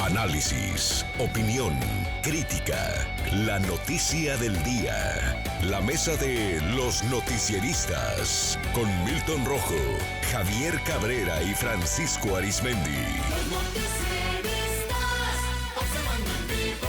Análisis, opinión, crítica, la noticia del día. La mesa de los noticieristas con Milton Rojo, Javier Cabrera y Francisco Arizmendi. Los noticieristas, observando en vivo.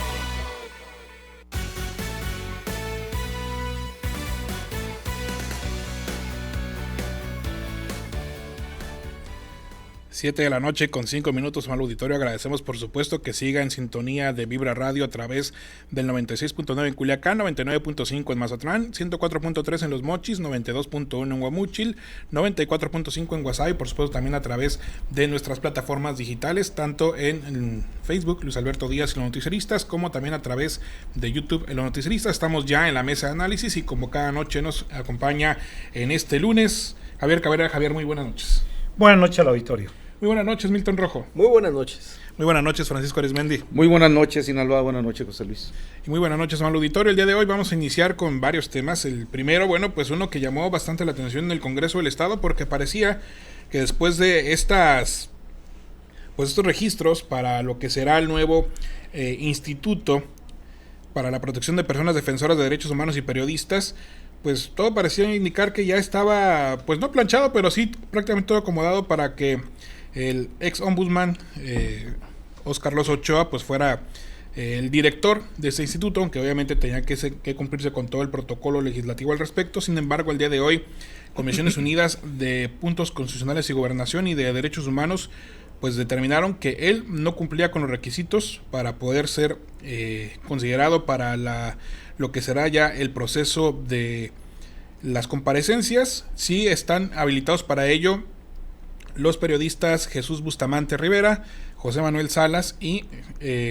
7 de la noche con 5 minutos, al auditorio. Agradecemos por supuesto que siga en sintonía de Vibra Radio a través del 96.9 en Culiacán, 99.5 en Mazatlán, 104.3 en Los Mochis, 92.1 en Guamúchil, 94.5 en Guasave y por supuesto también a través de nuestras plataformas digitales, tanto en Facebook, Luis Alberto Díaz y Los Noticieristas, como también a través de YouTube, Los Noticieristas. Estamos ya en la mesa de análisis y como cada noche nos acompaña en este lunes Javier Cabrera. Javier, muy buenas noches. Buenas noches al auditorio. Muy buenas noches, Milton Rojo. Muy buenas noches. Muy buenas noches, Francisco Arizmendi. Muy buenas noches, Sinaloa. Buenas noches, José Luis. Y muy buenas noches, al auditorio. El día de hoy vamos a iniciar con varios temas. El primero, bueno, pues uno que llamó bastante la atención en el Congreso del Estado, porque parecía que después de estos registros para lo que será el nuevo Instituto para la Protección de Personas Defensoras de Derechos Humanos y Periodistas, pues todo parecía indicar que ya estaba, pues no planchado, pero sí prácticamente todo acomodado para que el ex ombudsman Óscar Loza Ochoa pues fuera el director de ese instituto, aunque obviamente tenía que cumplirse con todo el protocolo legislativo al respecto. Sin embargo, el día de hoy, Comisiones Unidas de Puntos Constitucionales y Gobernación y de Derechos Humanos pues determinaron que él no cumplía con los requisitos para poder ser considerado para lo que será ya el proceso de las comparecencias. Sí están habilitados para ello los periodistas Jesús Bustamante Rivera, José Manuel Salas y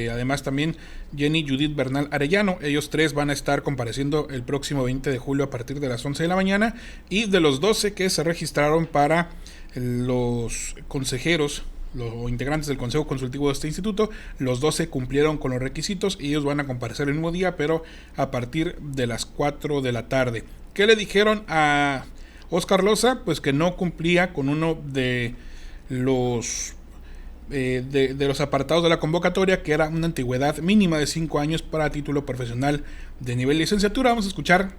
además también Jenny Judith Bernal Arellano. Ellos tres van a estar compareciendo el próximo 20 de julio a partir de las 11 de la mañana, y de los 12 que se registraron para los consejeros o integrantes del Consejo Consultivo de este instituto, los 12 cumplieron con los requisitos y ellos van a comparecer el mismo día, pero a partir de las 4 de la tarde. ¿Qué le dijeron a Óscar Loza? Pues que no cumplía con uno de los apartados de la convocatoria, que era una antigüedad mínima de 5 años para título profesional de nivel licenciatura. Vamos a escuchar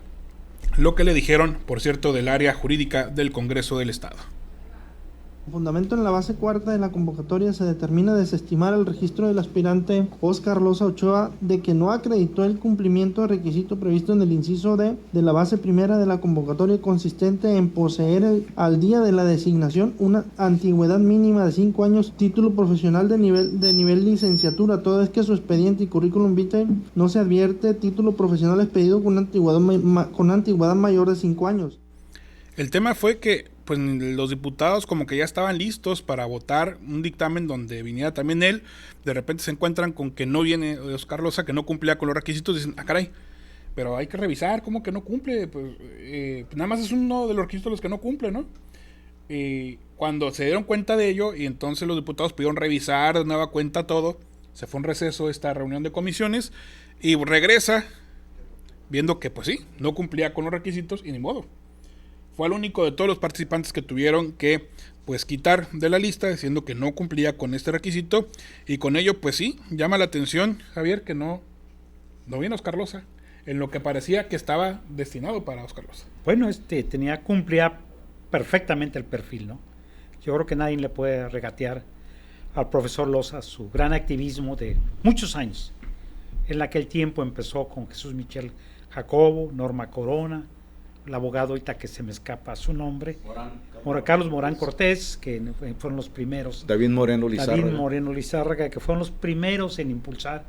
lo que le dijeron, por cierto, del área jurídica del Congreso del Estado. Fundamento en la base cuarta de la convocatoria se determina desestimar el registro del aspirante Óscar Loza Ochoa de que no acreditó el cumplimiento de requisito previsto en el inciso D de la base primera de la convocatoria, consistente en poseer al día de la designación una antigüedad mínima de 5 años, título profesional de nivel licenciatura, toda vez que su expediente y currículum vitae no se advierte título profesional expedido con antigüedad mayor de 5 años. El tema fue que pues los diputados como que ya estaban listos para votar un dictamen donde viniera también él. De repente se encuentran con que no viene Óscar Loza, que no cumplía con los requisitos. Dicen, caray, pero hay que revisar, ¿cómo que no cumple? Pues nada más es uno de los requisitos los que no cumple, ¿no? Cuando se dieron cuenta de ello, y entonces los diputados pidieron revisar de nueva cuenta todo, se fue un receso esta reunión de comisiones y regresa viendo que pues sí, no cumplía con los requisitos y ni modo. Fue el único de todos los participantes que tuvieron que pues quitar de la lista, diciendo que no cumplía con este requisito, y con ello pues sí, llama la atención, Javier, que no viene Óscar Loza, en lo que parecía que estaba destinado para Óscar Loza. Bueno, cumplía perfectamente el perfil, ¿no? Yo creo que nadie le puede regatear al profesor Loza su gran activismo de muchos años. En aquel tiempo empezó con Jesús Michel Jacobo, Norma Corona, el abogado ahorita que se me escapa su nombre, Carlos Morán Cortés, que fueron los primeros. David Moreno Lizárraga, que fueron los primeros en impulsar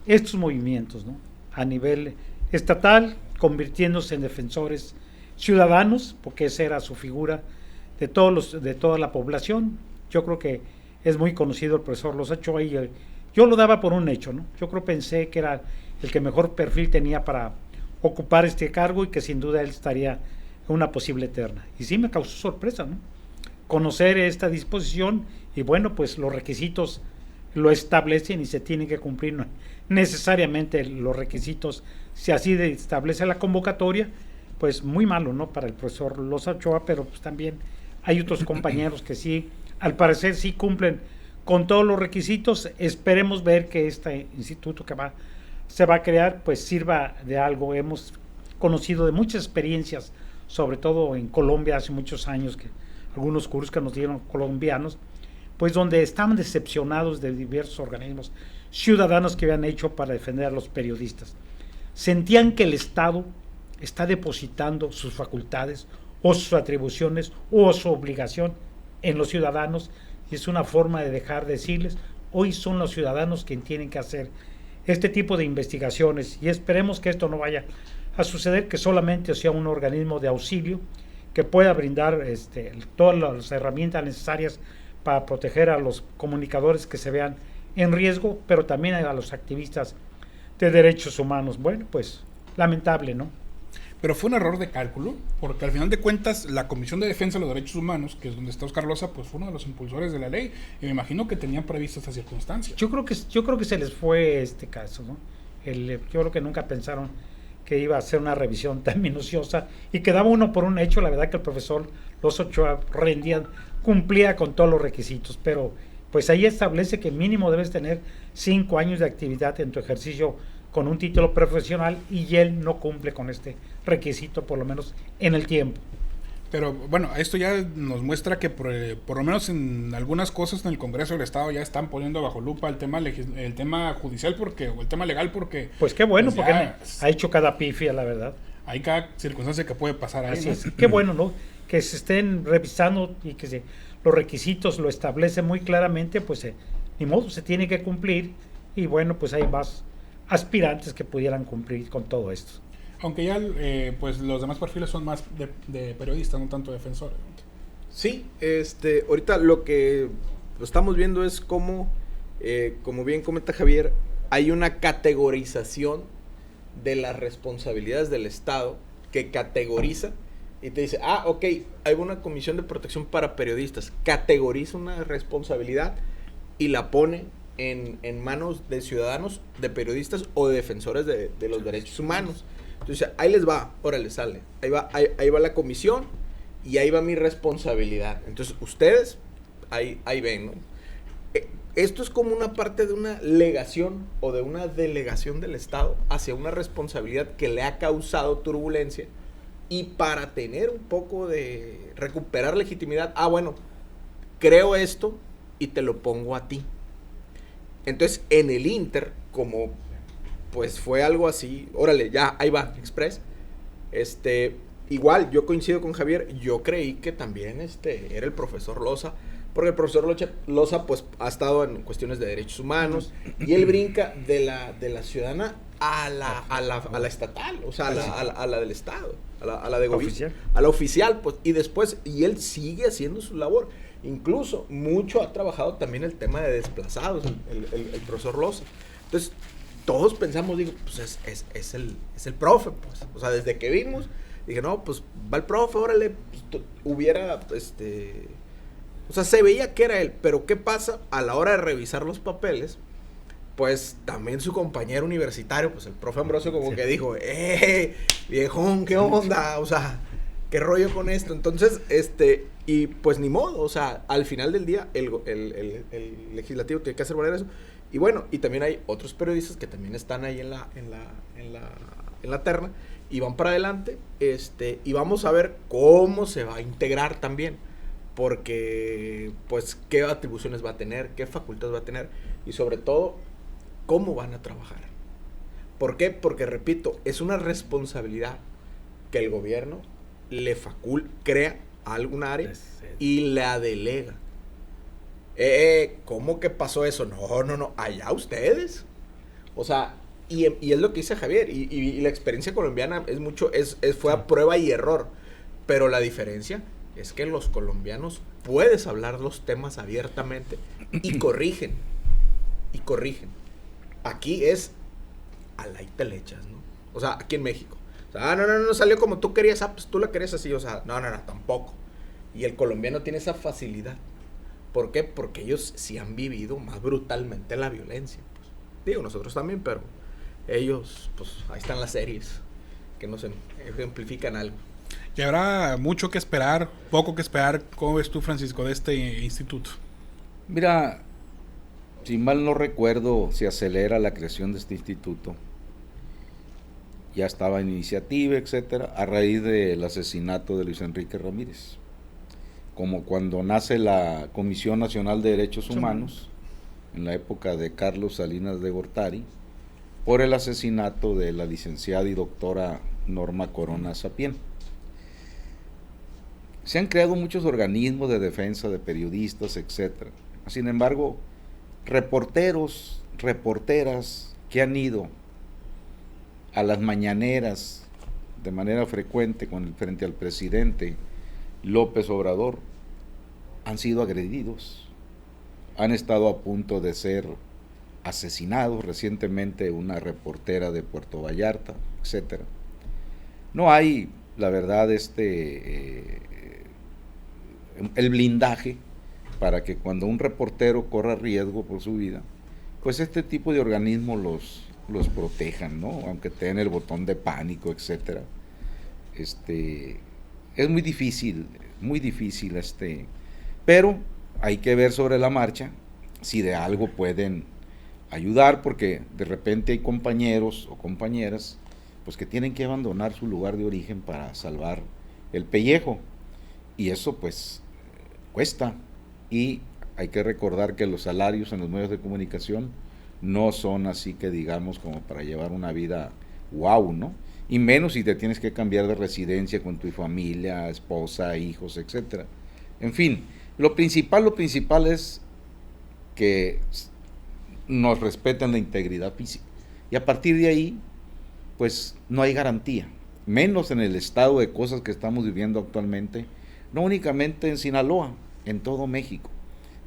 estos movimientos, ¿no? A nivel estatal, convirtiéndose en defensores ciudadanos, porque esa era su figura de toda la población. Yo creo que es muy conocido el profesor Loza Ochoa, y yo lo daba por un hecho, ¿no? Pensé que era el que mejor perfil tenía para ocupar este cargo y que sin duda él estaría en una posible terna. Y sí me causó sorpresa, ¿no? Conocer esta disposición, y bueno, pues los requisitos lo establecen y se tienen que cumplir, ¿no? Necesariamente los requisitos, si así establece la convocatoria, pues muy malo, ¿no? Para el profesor Loza Ochoa, pero pues también hay otros compañeros que sí, al parecer sí cumplen con todos los requisitos. Esperemos ver que este instituto que se va a crear pues sirva de algo. Hemos conocido de muchas experiencias, sobre todo en Colombia hace muchos años, que algunos cursos que nos dieron colombianos, pues donde estaban decepcionados de diversos organismos ciudadanos que habían hecho para defender a los periodistas. Sentían que el Estado está depositando sus facultades o sus atribuciones o su obligación en los ciudadanos, y es una forma de dejar de decirles, hoy son los ciudadanos quienes tienen que hacer este tipo de investigaciones, y esperemos que esto no vaya a suceder, que solamente sea un organismo de auxilio que pueda brindar todas las herramientas necesarias para proteger a los comunicadores que se vean en riesgo, pero también a los activistas de derechos humanos. Bueno, pues lamentable, ¿no? Pero fue un error de cálculo, porque al final de cuentas la Comisión de Defensa de los Derechos Humanos, que es donde está Óscar Loza, pues fue uno de los impulsores de la ley, y me imagino que tenían previsto esta circunstancia. Yo creo que se les fue este caso, ¿no? Yo creo que nunca pensaron que iba a ser una revisión tan minuciosa, y quedaba uno por un hecho. La verdad que el profesor Loza Ochoa cumplía con todos los requisitos, pero pues ahí establece que mínimo debes tener 5 años de actividad en tu ejercicio con un título profesional, y él no cumple con este requisito, por lo menos en el tiempo. Pero bueno, esto ya nos muestra que por lo menos en algunas cosas en el Congreso del Estado ya están poniendo bajo lupa el tema judicial, o el tema legal, porque pues qué bueno, pues porque ha hecho cada pifia, la verdad. Hay cada circunstancia que puede pasar ahí. Así ¿no? es. Qué bueno, ¿no? Que se estén revisando y que los requisitos lo establecen muy claramente, pues ni modo, se tiene que cumplir, y bueno, pues hay más aspirantes que pudieran cumplir con todo esto. Aunque ya pues los demás perfiles son más de periodistas, no tanto defensores. Sí, ahorita lo que estamos viendo es cómo, como bien comenta Javier, hay una categorización de las responsabilidades del Estado, que categoriza y te dice, ok, hay una comisión de protección para periodistas, categoriza una responsabilidad y la pone en manos de ciudadanos, de periodistas o de defensores de los derechos humanos. Entonces, ahí les va, órale, sale. Ahí va la comisión y ahí va mi responsabilidad. Entonces, ustedes, ahí ven, ¿no? Esto es como una parte de una legación o de una delegación del Estado hacia una responsabilidad que le ha causado turbulencia, y para tener un poco de recuperar legitimidad, bueno, creo esto y te lo pongo a ti. Entonces, en el Inter, como pues fue algo así, órale, ya, ahí va, Express. Igual, yo coincido con Javier, yo creí que también era el profesor Loza, porque el profesor Loza pues ha estado en cuestiones de derechos humanos, y él brinca de la ciudadana a la estatal, o sea, a la del Estado, a la de gobierno, a la oficial, pues, y después, y él sigue haciendo su labor. Incluso mucho ha trabajado también el tema de desplazados, el profesor Loza. Entonces, todos pensamos, digo, pues es el profe, pues. O sea, desde que vimos, dije, no, pues va el profe, órale, pues, hubiera, o sea, se veía que era él, pero ¿qué pasa? A la hora de revisar los papeles, pues también su compañero universitario, pues el profe Ambrosio como que dijo, viejón, ¿qué onda? O sea, ¿qué rollo con esto? Entonces, y pues ni modo, o sea, al final del día el legislativo tiene que hacer valer eso. Y bueno, y también hay otros periodistas que también están ahí en la terna y van para adelante, y vamos a ver cómo se va a integrar también, porque pues qué atribuciones va a tener, qué facultades va a tener, y sobre todo cómo van a trabajar. ¿Por qué? Porque repito, es una responsabilidad que el gobierno crea algún área y la delega. ¿Cómo que pasó eso? No, allá ustedes. O sea, y es lo que dice Javier, y la experiencia colombiana fue a prueba y error, pero la diferencia es que los colombianos puedes hablar los temas abiertamente y corrigen. Aquí es a la y te le echas, ¿no? O sea, aquí en México. O sea, no salió como tú querías, pues tú la querías así, o sea, no, tampoco. Y el colombiano tiene esa facilidad. ¿Por qué? Porque ellos sí han vivido más brutalmente la violencia. Pues. Digo, nosotros también, pero ellos, pues ahí están las series que nos ejemplifican algo. Y habrá mucho que esperar, poco que esperar. ¿Cómo ves tú, Francisco, de este instituto? Mira, Si mal no recuerdo, se acelera la creación de este instituto. Ya estaba en iniciativa, etcétera, a raíz del asesinato de Luis Enrique Ramírez. Como cuando nace la Comisión Nacional de Derechos Humanos, en la época de Carlos Salinas de Gortari, por el asesinato de la licenciada y doctora Norma Corona Sapien. Se han creado muchos organismos de defensa de periodistas, etcétera. Sin embargo, reporteros, reporteras que han ido a las mañaneras de manera frecuente frente al presidente López Obrador han sido agredidos, han estado a punto de ser asesinados, recientemente una reportera de Puerto Vallarta, etcétera. No hay, la verdad, el blindaje para que cuando un reportero corra riesgo por su vida, pues este tipo de organismos los protejan, ¿no? Aunque tengan el botón de pánico, etcétera. Es muy difícil, pero hay que ver sobre la marcha si de algo pueden ayudar, porque de repente hay compañeros o compañeras pues que tienen que abandonar su lugar de origen para salvar el pellejo, y eso pues cuesta, y hay que recordar que los salarios en los medios de comunicación no son así que digamos como para llevar una vida wow, ¿no? Y menos si te tienes que cambiar de residencia con tu familia, esposa, hijos, etcétera. En fin, lo principal es que nos respeten la integridad física. Y a partir de ahí, pues no hay garantía, menos en el estado de cosas que estamos viviendo actualmente, no únicamente en Sinaloa, en todo México,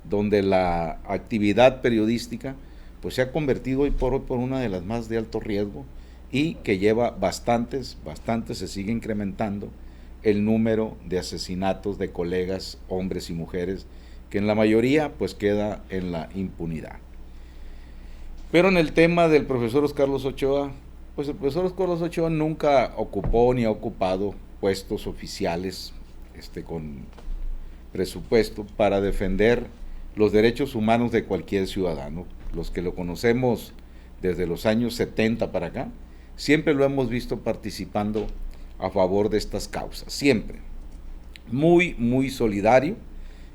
donde la actividad periodística pues se ha convertido hoy por una de las más de alto riesgo, y que lleva bastante, se sigue incrementando el número de asesinatos de colegas, hombres y mujeres, que en la mayoría pues queda en la impunidad. Pero en el tema del profesor Oscar Carlos Ochoa, pues el profesor Oscar Carlos Ochoa nunca ocupó ni ha ocupado puestos oficiales con presupuesto para defender los derechos humanos de cualquier ciudadano. Los que lo conocemos desde los años 70 para acá, siempre lo hemos visto participando a favor de estas causas, siempre. Muy, muy solidario,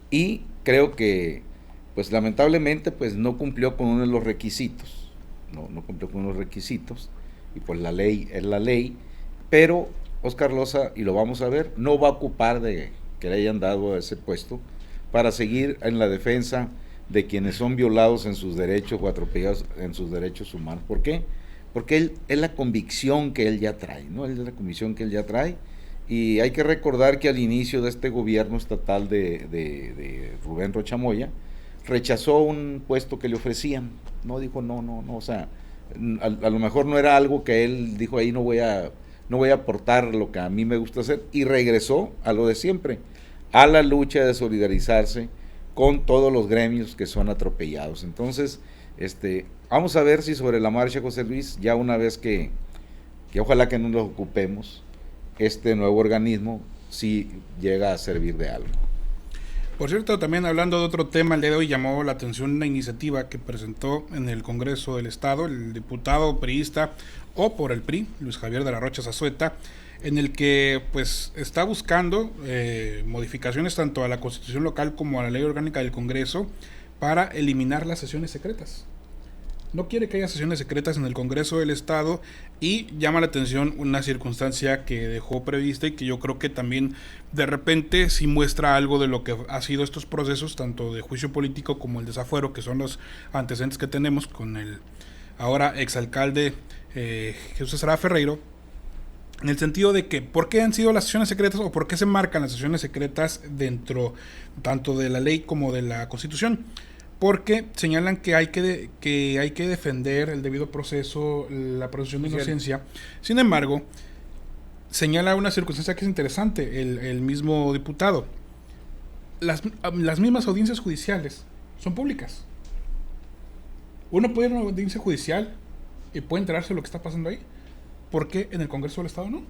y creo que, pues lamentablemente, pues no cumplió con uno de los requisitos, no cumplió con los requisitos, y pues la ley es la ley, pero Oscar Loza, y lo vamos a ver, no va a ocupar de que le hayan dado ese puesto para seguir en la defensa de quienes son violados en sus derechos o atropellados en sus derechos humanos. ¿Por qué? Porque es la convicción que él ya trae, ¿no? Es la convicción que él ya trae, y hay que recordar que al inicio de este gobierno estatal de Rubén Rocha Moya, rechazó un puesto que le ofrecían, no dijo no, o sea, a lo mejor no era algo que él dijo ahí, no voy a aportar lo que a mí me gusta hacer, y regresó a lo de siempre, a la lucha de solidarizarse con todos los gremios que son atropellados. Entonces, vamos a ver si sobre la marcha, José Luis, ya una vez que ojalá que no nos ocupemos, este nuevo organismo sí llega a servir de algo. Por cierto, también hablando de otro tema, el día de hoy llamó la atención una iniciativa que presentó en el Congreso del Estado el diputado priista o por el PRI, Luis Javier de la Rocha Zazueta, en el que pues está buscando modificaciones tanto a la Constitución local como a la Ley Orgánica del Congreso para eliminar las sesiones secretas. No quiere que haya sesiones secretas en el Congreso del Estado, y llama la atención una circunstancia que dejó prevista y que yo creo que también de repente sí muestra algo de lo que ha sido estos procesos, tanto de juicio político como el desafuero, que son los antecedentes que tenemos con el ahora exalcalde Jesús Estrada Ferreiro, en el sentido de que ¿por qué han sido las sesiones secretas o por qué se marcan las sesiones secretas dentro tanto de la ley como de la Constitución? Porque señalan que hay que defender el debido proceso, la presunción de inocencia. Sin embargo, señala una circunstancia que es interesante el mismo diputado. Las mismas audiencias judiciales son públicas. Uno puede ir a una audiencia judicial y puede enterarse de lo que está pasando ahí. ¿Por qué en el Congreso del Estado no?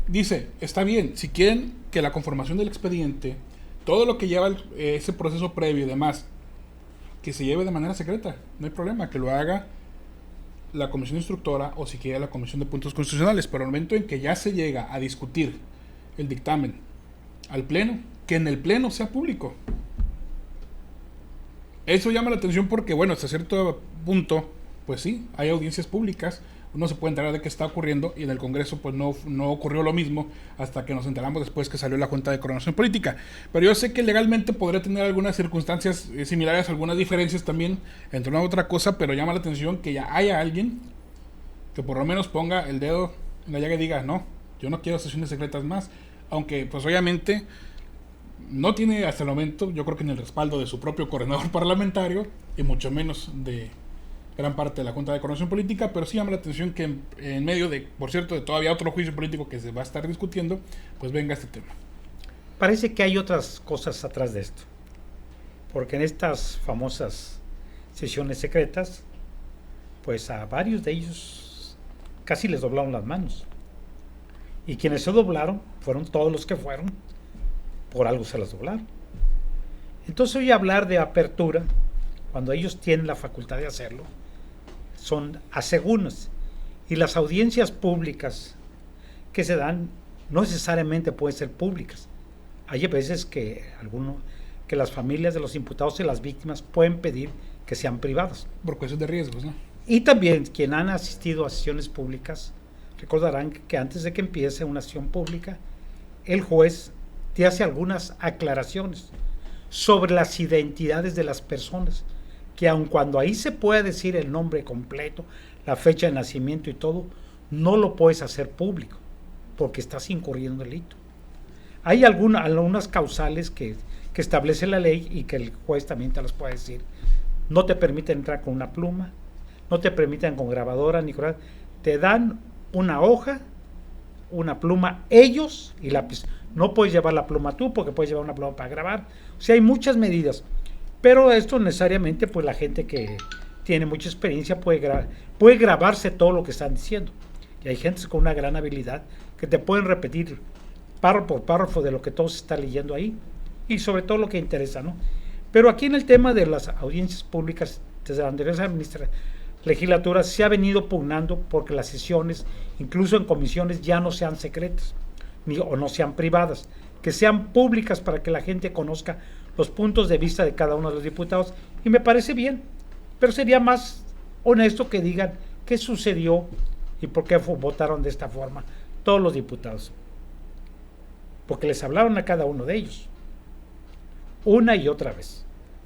Dice, está bien, si quieren que la conformación del expediente, todo lo que lleva ese proceso previo y demás, que se lleve de manera secreta, no hay problema, que lo haga la comisión instructora o si quiere la comisión de puntos constitucionales, pero al momento en que ya se llega a discutir el dictamen al pleno, que en el pleno sea público. Eso llama la atención porque, bueno, hasta cierto punto, pues sí, hay audiencias públicas, uno se puede enterar de qué está ocurriendo, y en el Congreso pues no ocurrió lo mismo hasta que nos enteramos después que salió la Junta de Coordinación Política. Pero yo sé que legalmente podría tener algunas circunstancias similares, algunas diferencias también entre una u otra cosa, pero llama la atención que ya haya alguien que por lo menos ponga el dedo en la llaga y diga, no, yo no quiero sesiones secretas más, aunque pues obviamente no tiene hasta el momento, yo creo que ni el respaldo de su propio coordinador parlamentario, y mucho menos de gran parte de la Junta de Coordinación Política, pero sí llama la atención que en medio de, por cierto, de todavía otro juicio político que se va a estar discutiendo, pues venga este tema. Parece que hay otras cosas atrás de esto, porque en estas famosas sesiones secretas, pues a varios de ellos casi les doblaron las manos, y quienes se doblaron fueron todos los que fueron, por algo se las doblaron. Entonces hoy hablar de apertura, cuando ellos tienen la facultad de hacerlo, son asegunas, y las audiencias públicas que se dan no necesariamente pueden ser públicas. Hay veces que las familias de los imputados y las víctimas pueden pedir que sean privadas. Por cuestiones de riesgos, ¿no? Y también quienes han asistido a sesiones públicas recordarán que antes de que empiece una sesión pública, el juez te hace algunas aclaraciones sobre las identidades de las personas, que aun cuando ahí se puede decir el nombre completo, la fecha de nacimiento y todo, no lo puedes hacer público, porque estás incurriendo en delito. Hay algunas causales que establece la ley y que el juez también te las puede decir. No te permiten entrar con una pluma, no te permiten con grabadora ni con... Te dan una hoja, una pluma, ellos y lápiz. No puedes llevar la pluma tú porque puedes llevar una pluma para grabar. O sea, hay muchas medidas. Pero esto necesariamente, pues la gente que tiene mucha experiencia puede grabarse todo lo que están diciendo. Y hay gente con una gran habilidad que te pueden repetir párrafo por párrafo de lo que todo se está leyendo ahí. Y sobre todo lo que interesa, ¿no? Pero aquí en el tema de las audiencias públicas, desde la anterior legislatura se ha venido pugnando porque las sesiones, incluso en comisiones, ya no sean secretas o no sean privadas, que sean públicas para que la gente conozca los puntos de vista de cada uno de los diputados, y me parece bien, pero sería más honesto que digan qué sucedió y por qué votaron de esta forma todos los diputados, porque les hablaron a cada uno de ellos, una y otra vez,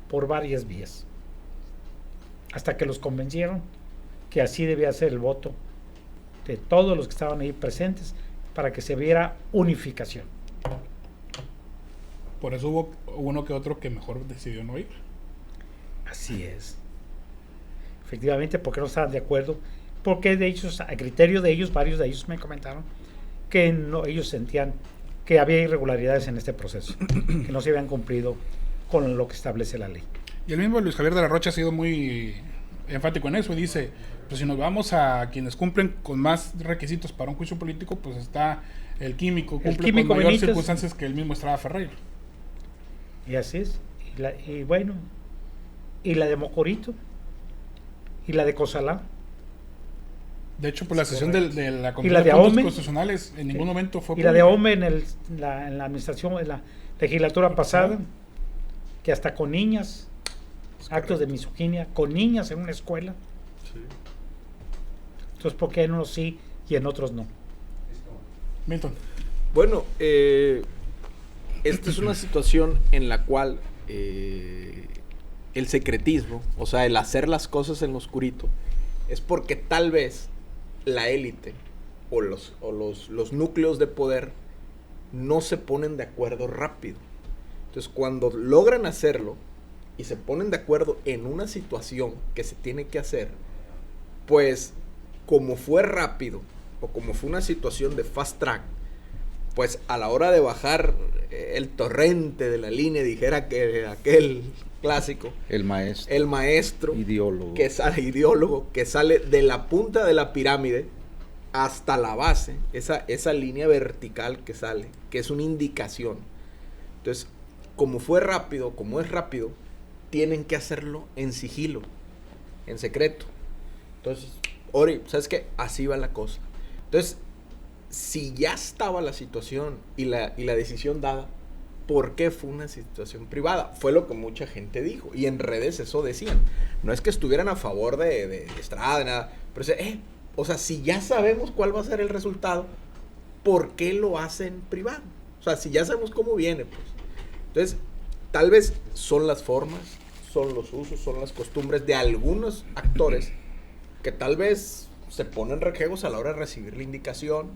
por varias vías, hasta que los convencieron que así debía ser el voto de todos los que estaban ahí presentes para que se viera unificación. Por eso hubo uno que otro que mejor decidió no ir. Así es. Efectivamente, porque no estaban de acuerdo, porque de ellos, a criterio de ellos, varios de ellos me comentaron que no, ellos sentían que había irregularidades en este proceso, que no se habían cumplido con lo que establece la ley. Y el mismo Luis Javier de la Rocha ha sido muy enfático en eso y dice, pues si nos vamos a quienes cumplen con más requisitos para un juicio político, pues está el químico, cumple con mayores circunstancias que el mismo Estrada Ferreira. Y así es. Y bueno, y la de Mocorito, y la de Cosalá. De hecho, pues la sesión de la de Comisión de Puntos Ahome, Constitucionales en ningún momento fue y la de pública. Ahome en la administración, en la legislatura pasada, que hasta con niñas, actos de misoginia, con niñas en una escuela. Sí. Entonces, ¿por qué en unos sí y en otros no? Milton. Bueno, esta es una situación en la cual el secretismo, o sea, el hacer las cosas en lo oscurito, es porque tal vez la élite o los núcleos de poder no se ponen de acuerdo rápido. Entonces, cuando logran hacerlo y se ponen de acuerdo en una situación que se tiene que hacer, pues como fue rápido o como fue una situación de fast track, pues a la hora de bajar el torrente de la línea, dijera que aquel clásico, el maestro ideólogo que sale de la punta de la pirámide hasta la base, esa línea vertical que sale, que es una indicación. Entonces, como es rápido, tienen que hacerlo en sigilo, en secreto. Entonces, Ori, ¿sabes qué? Así va la cosa. Entonces, si ya estaba la situación y la decisión dada, ¿por qué fue una situación privada? Fue lo que mucha gente dijo. Y en redes eso decían. No es que estuvieran a favor de Estrada, nada. Pero o sea, si ya sabemos cuál va a ser el resultado, ¿por qué lo hacen privado? O sea, si ya sabemos cómo viene, pues. Entonces, tal vez son las formas, son los usos, son las costumbres de algunos actores que tal vez se ponen rejegos a la hora de recibir la indicación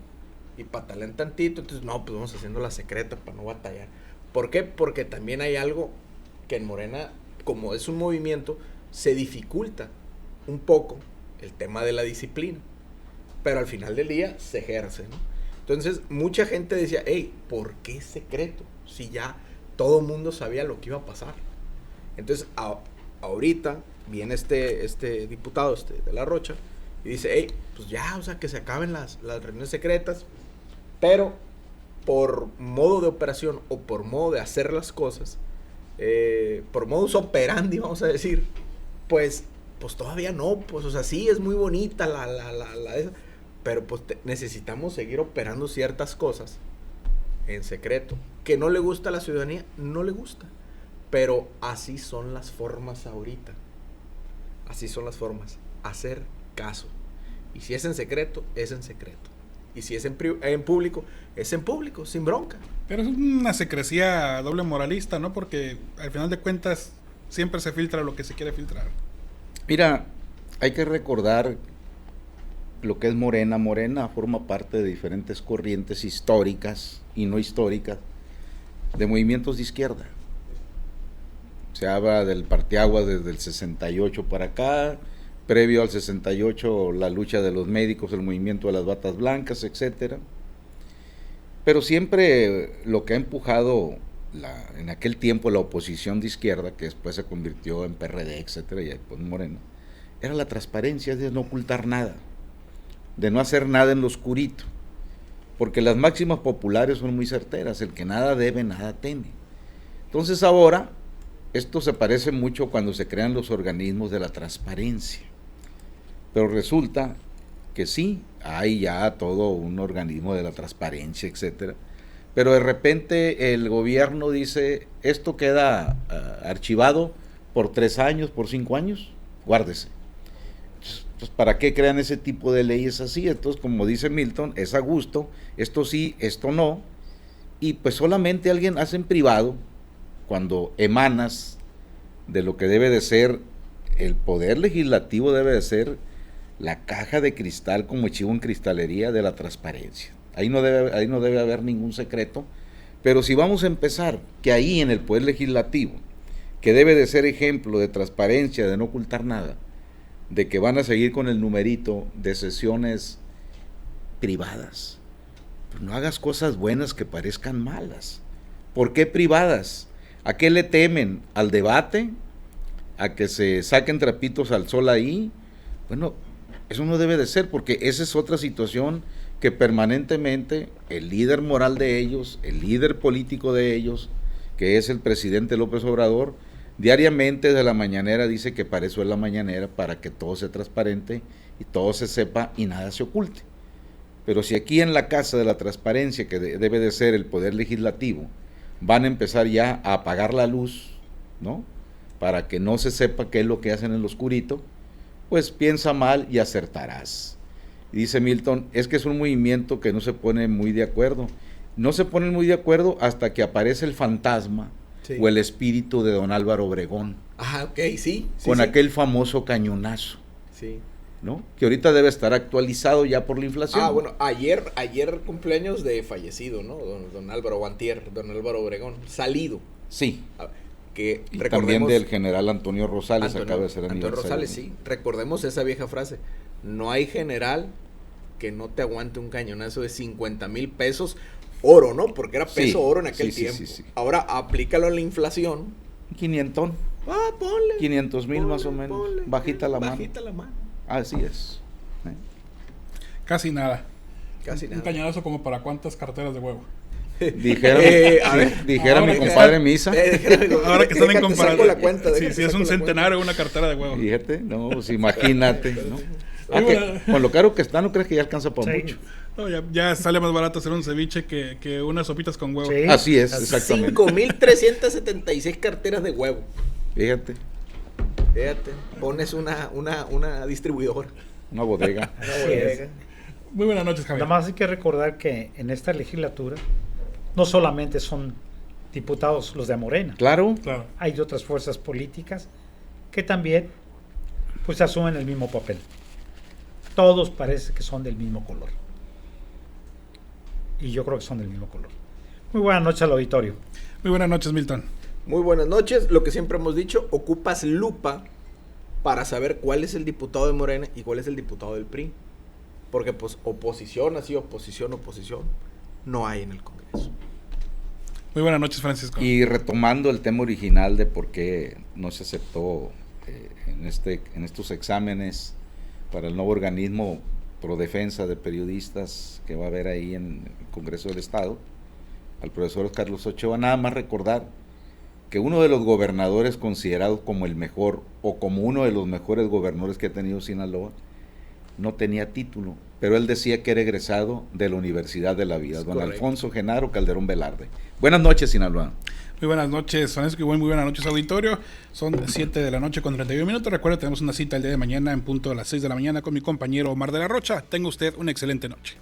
y patalean tantito. Entonces, no, pues vamos haciendo la secreta para no batallar. ¿Por qué? Porque también hay algo que en Morena, como es un movimiento, se dificulta un poco el tema de la disciplina. Pero al final del día se ejerce, ¿no? Entonces, mucha gente decía, hey, ¿por qué secreto? Si ya todo el mundo sabía lo que iba a pasar. Entonces, ahorita viene este diputado de La Rocha y dice, hey, pues ya, o sea, que se acaben las reuniones secretas, pero por modo de operación o por modo de hacer las cosas, por modus operandi, vamos a decir, pues todavía no, pues, o sea, sí es muy bonita esa, pero pues necesitamos seguir operando ciertas cosas en secreto. Que no le gusta a la ciudadanía, no le gusta, pero así son las formas ahorita. Así son las formas, hacer caso. Y si es en secreto, es en secreto. Y si es en público, es en público, sin bronca. Pero es una secrecía doble moralista, ¿no? Porque al final de cuentas siempre se filtra lo que se quiere filtrar. Mira, hay que recordar lo que es Morena. Morena forma parte de diferentes corrientes históricas y no históricas de movimientos de izquierda. Se habla del parteaguas desde el 68 para acá, previo al 68 la lucha de los médicos, el movimiento de las batas blancas, etcétera. Pero siempre lo que ha empujado en aquel tiempo la oposición de izquierda, que después se convirtió en PRD, etcétera, y después Morena, era la transparencia, es de no ocultar nada, de no hacer nada en lo oscurito, porque las máximas populares son muy certeras, el que nada debe, nada teme. Entonces ahora, esto se parece mucho cuando se crean los organismos de la transparencia, pero resulta que sí, hay ya todo un organismo de la transparencia, etcétera, pero de repente el gobierno dice, esto queda archivado por 3 años, por 5 años, guárdese. Entonces, ¿para qué crean ese tipo de leyes así? Entonces, como dice Milton, es a gusto, esto sí, esto no, y pues solamente alguien hace en privado, cuando emanas de lo que debe de ser el poder legislativo, debe de ser la caja de cristal como chivo en cristalería de la transparencia. Ahí no debe haber ningún secreto, pero si vamos a empezar que ahí en el poder legislativo, que debe de ser ejemplo de transparencia, de no ocultar nada, de que van a seguir con el numerito de sesiones privadas, pues no hagas cosas buenas que parezcan malas. ¿Por qué privadas? ¿A qué le temen? ¿Al debate? ¿A que se saquen trapitos al sol ahí? Bueno, eso no debe de ser, porque esa es otra situación que permanentemente el líder moral de ellos, el líder político de ellos, que es el presidente López Obrador, diariamente de la mañanera dice que para eso es la mañanera, para que todo sea transparente y todo se sepa y nada se oculte. Pero si aquí en la casa de la transparencia, que debe de ser el poder legislativo, van a empezar ya a apagar la luz, ¿no?, para que no se sepa qué es lo que hacen en lo oscurito, pues piensa mal y acertarás. Y dice Milton, es que es un movimiento que no se pone muy de acuerdo. No se ponen muy de acuerdo hasta que aparece el fantasma, sí, o el espíritu de don Álvaro Obregón. Ah, ok, sí. Con aquel famoso cañonazo. Sí. ¿No? Que ahorita debe estar actualizado ya por la inflación. Ah, bueno, ayer cumpleaños de fallecido, ¿no? Don Álvaro, o antier, don Álvaro Obregón, salido. Sí. Que y también del general Antonio Rosales, acaba de ser aniversario. Antonio Rosales, sí. Recordemos esa vieja frase, no hay general que no te aguante un cañonazo de 50,000 pesos oro, ¿no? Porque era peso oro en aquel tiempo. Sí. Ahora aplícalo a la inflación. 500. Ah, ponle. 500,000 más o menos. Ponle, bajita la mano. Bajita la mano. Así es. Casi nada. Casi nada. Un cañonazo como para cuántas carteras de huevo. Dijera, a ver. dijera ahora mi que compadre Misa. Ahora que están en Déjate saco comparación. la cuenta, Sí, déjate si es saco un la cuenta. centenario o una cartera de huevos. Fíjate, no, pues imagínate, ¿no? Muy Que buena. con lo caro que está, ¿no crees que ya alcanza para Sí. mucho? No, ya sale más barato hacer un ceviche que unas sopitas con huevo. Sí. Así es, exactamente. 5,376 carteras de huevo. Fíjate, Fíjate, pones una distribuidora. una bodega. Una Así bodega. es. Muy buenas noches, Javier. Nada más hay que recordar que en esta legislatura no solamente son diputados los de Morena, Claro, Claro. hay de otras fuerzas políticas que también pues asumen el mismo papel. Todos parece que son del mismo color. Y yo creo que son del mismo color. Muy buenas noches al auditorio. Muy buenas noches, Milton. Muy buenas noches. Lo que siempre hemos dicho, ocupas lupa para saber cuál es el diputado de Morena y cuál es el diputado del PRI. Porque pues oposición, así oposición, no hay en el Congreso. Muy buenas noches, Francisco. y retomando el tema original de por qué no se aceptó en estos exámenes para el nuevo organismo pro defensa de periodistas que va a haber ahí en el Congreso del Estado, al profesor Carlos Ochoa, nada más recordar que uno de los gobernadores considerados como el mejor o como uno de los mejores gobernadores que ha tenido Sinaloa no tenía título, pero él decía que era egresado de la Universidad de la Vida, don correcto. Alfonso Genaro Calderón Velarde. Buenas noches, Sinaloa. Muy buenas noches, Francisco, y muy buenas noches, auditorio. Son 7 de la noche con 31 minutos. Recuerda, tenemos una cita el día de mañana en punto a las 6 de la mañana con mi compañero Omar de la Rocha. Tenga usted una excelente noche.